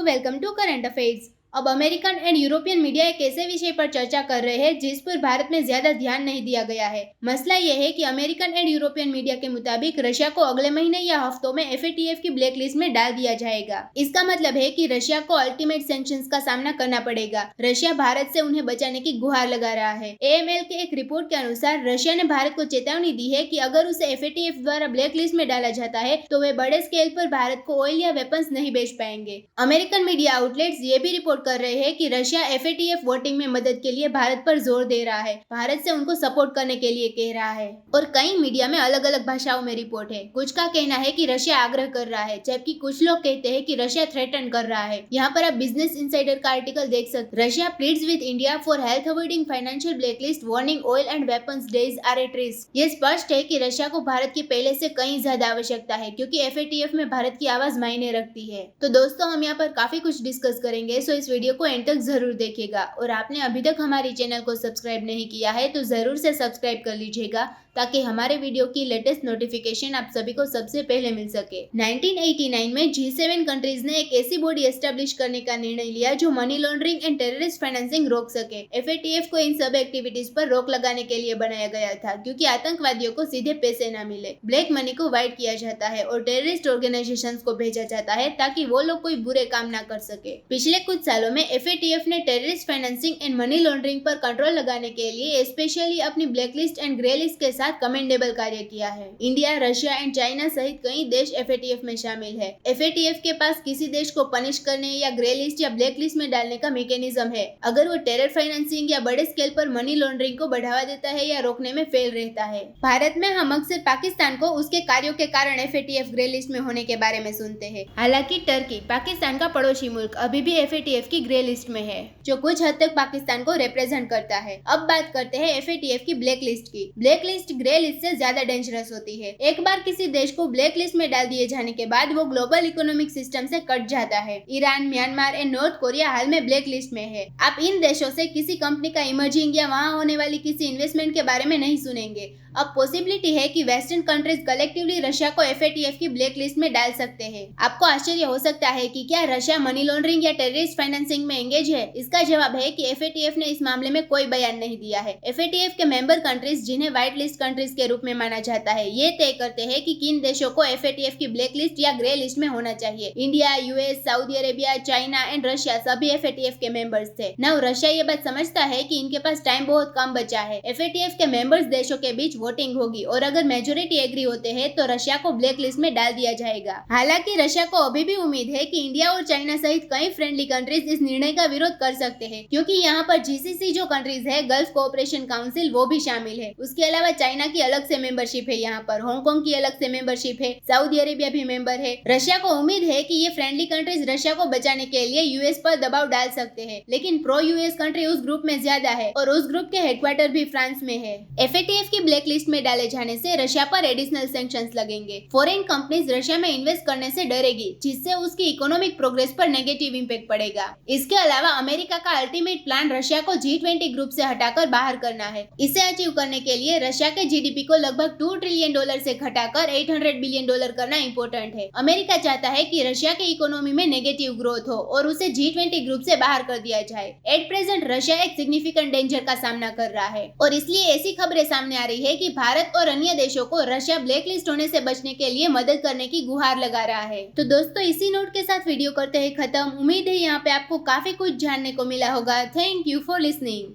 Welcome to current affairs. अब American and European media एक ऐसे विषय पर चर्चा कर रहे हैं जिस पर भारत में ज्यादा ध्यान नहीं दिया गया है। मसला यह है कि अमेरिकन एंड यूरोपियन मीडिया के मुताबिक रशिया को अगले महीने या हफ्तों में FATF की ब्लैक लिस्ट में डाल दिया जाएगा। इसका मतलब है कि रशिया को अल्टीमेट सैंक्शंस का सामना करना पड़ेगा। रशिया भारत से उन्हें बचाने की गुहार लगा रहा है। AML के एक रिपोर्ट के अनुसार रशिया ने भारत को चेतावनी दी है कि अगर उसे FATF द्वारा ब्लैक लिस्ट में डाला जाता है तो वे बड़े स्केल पर भारत को ऑयल या वेपन्स नहीं बेच पाएंगे। अमेरिकन मीडिया आउटलेट्स ये भी रिपोर्ट कर रहे हैं कि रशिया FATF वोटिंग में मदद के लिए भारत पर जोर दे रहा है, भारत से उनको सपोर्ट करने के लिए कह रहा है। और कई मीडिया में अलग अलग भाषाओं में रिपोर्ट है। कुछ का कहना है कि रशिया आग्रह कर रहा है, जबकि कुछ लोग कहते हैं कि रशिया थ्रेटन कर रहा है। यहाँ पर आप बिजनेस इनसाइडर का आर्टिकल देख सकते। Russia pleads with India for health avoiding financial blacklist warning oil and weapons deals are at risk. ये स्पष्ट है कि रशिया को भारत की पहले से कहीं ज्यादा आवश्यकता है, क्योंकि FATF में भारत की आवाज मायने रखती है। तो दोस्तों, हम यहाँ पर काफी कुछ डिस्कस करेंगे, सो इस वीडियो को एंड तक जरूर देखिएगा। और आपने अभी तक हमारे चैनल को सब्सक्राइब नहीं किया है तो जरूर से सब्सक्राइब कर लीजिएगा, ताकि हमारे वीडियो की लेटेस्ट नोटिफिकेशन आप सभी को सबसे पहले मिल सके। 1989 में G7 कंट्रीज ने एक ऐसी बॉडी एस्टेब्लिश करने का निर्णय लिया जो money laundering and terrorist financing रोक सके। FATF को इन सब एक्टिविटीज पर रोक लगाने के लिए बनाया गया था, क्योंकि आतंकवादियों को सीधे पैसे न मिले, ब्लैक मनी को वाइट किया जाता है और टेररिस्ट ऑर्गेनाइजेशंस को भेजा जाता है ताकि वो लोग कोई बुरे काम ना कर सके। पिछले कुछ सालों में FATF ने terrorist financing and money laundering पर कंट्रोल लगाने के लिए स्पेशली अपनी ब्लैकलिस्ट एंड ग्रे लिस्ट के साथ कमेंडेबल कार्य किया है। इंडिया, रशिया एंड चाइना सहित कई देश FATF में शामिल है। FATF के पास किसी देश को पनिश करने या ग्रे लिस्ट या ब्लैक लिस्ट में डालने का मैकेनिज्म है अगर वो टेरर फाइनेंसिंग या बड़े स्केल पर मनी लॉन्ड्रिंग को बढ़ावा देता है या रोकने में फेल रहता है। भारत में हम अक्सर पाकिस्तान को उसके कार्यों के कारण FATF ग्रे लिस्ट में होने के बारे में सुनते हैं। हालांकि टर्की, पाकिस्तान का पड़ोसी मुल्क, अभी भी FATF की ग्रे लिस्ट में है, जो कुछ हद तक पाकिस्तान को रिप्रेजेंट करता है। अब बात करते हैं FATF की ब्लैक लिस्ट की। ब्लैक लिस्ट ग्रे लिस्ट से ज्यादा डेंजरस होती है। एक बार किसी देश को ब्लैक लिस्ट में डाल दिए जाने के बाद वो ग्लोबल इकोनॉमिक सिस्टम से कट जाता है। Iran, Myanmar and North Korea हाल में ब्लैक लिस्ट में है। आप इन देशों से किसी कंपनी का इमर्जिंग या वहां होने वाली किसी इन्वेस्टमेंट के बारे में नहीं सुनेंगे। अब पॉसिबिलिटी है कि वेस्टर्न कंट्रीज कलेक्टिवली रशिया को FATF की ब्लैक लिस्ट में डाल सकते हैं। आपको आश्चर्य हो सकता है कि क्या रशिया मनी लॉन्ड्रिंग या टेररिस्ट फाइनेंसिंग में एंगेज है। इसका जवाब है कि FATF ने इस मामले में कोई बयान नहीं दिया है। FATF के मेंबर कंट्रीज, जिन्हें व्हाइट लिस्ट कंट्रीज के रूप में माना जाता है, ये तय करते हैं कि किन देशों को FATF की ब्लैक लिस्ट या ग्रे लिस्ट में होना चाहिए। India, US, Saudi Arabia, China and Russia सभी FATF के मेंबर्स थे। नाउ रशिया ये बात समझता है कि इनके पास टाइम बहुत कम बचा है। FATF के मेंबर्स देशों के बीच वोटिंग होगी और अगर मेजोरिटी एग्री होते हैं तो रशिया को ब्लैक लिस्ट में डाल दिया जाएगा। हालांकि रशिया को अभी भी उम्मीद है कि इंडिया और चाइना सहित कई फ्रेंडली कंट्रीज इस निर्णय का विरोध कर सकते हैं, क्योंकि यहाँ पर GCC जो कंट्रीज है, गल्फ कोऑपरेशन काउंसिल, वो भी शामिल है। उसके अलावा चाइना की अलग से मेंबरशिप है, यहाँ पर हांगकांग की अलग से मेंबरशिप है, सऊदी अरेबिया भी मेंबर है। रशिया को उम्मीद है कि ये फ्रेंडली कंट्रीज रशिया को बचाने के लिए US पर दबाव डाल सकते हैं, लेकिन प्रो US कंट्री उस ग्रुप में ज्यादा है और उस ग्रुप के हेडक्वार्टर भी फ्रांस में है। FATF की ब्लैक लिस्ट में डाले जाने से रशिया पर एडिशनल सैंक्शंस लगेंगे। फॉरेन कंपनीज रशिया में इन्वेस्ट करने से डरेगी, जिससे उसकी इकोनॉमिक प्रोग्रेस पर नेगेटिव इंपैक्ट पड़ेगा। इसके अलावा अमेरिका का अल्टीमेट प्लान रशिया को G20 ग्रुप से हटाकर बाहर करना है। इसे अचीव करने के लिए रशिया के GDP को लगभग $2 ट्रिलियन से घटाकर $800 बिलियन करना इंपॉर्टेंट है। अमेरिका चाहता है कि रशिया की इकोनॉमी में नेगेटिव ग्रोथ हो और उसे G20 ग्रुप से बाहर कर दिया जाए। एट प्रेजेंट रशिया एक सिग्निफिकेंट डेंजर का सामना कर रहा है और इसलिए ऐसी खबरें सामने आ रही है कि भारत और अन्य देशों को रशिया ब्लैक लिस्ट होने से बचने के लिए मदद करने की गुहार लगा रहा है। तो दोस्तों, इसी नोट के साथ वीडियो करते हैं खत्म। उम्मीद है यहाँ पे आपको काफी कुछ जानने को मिला होगा। Thank you for listening.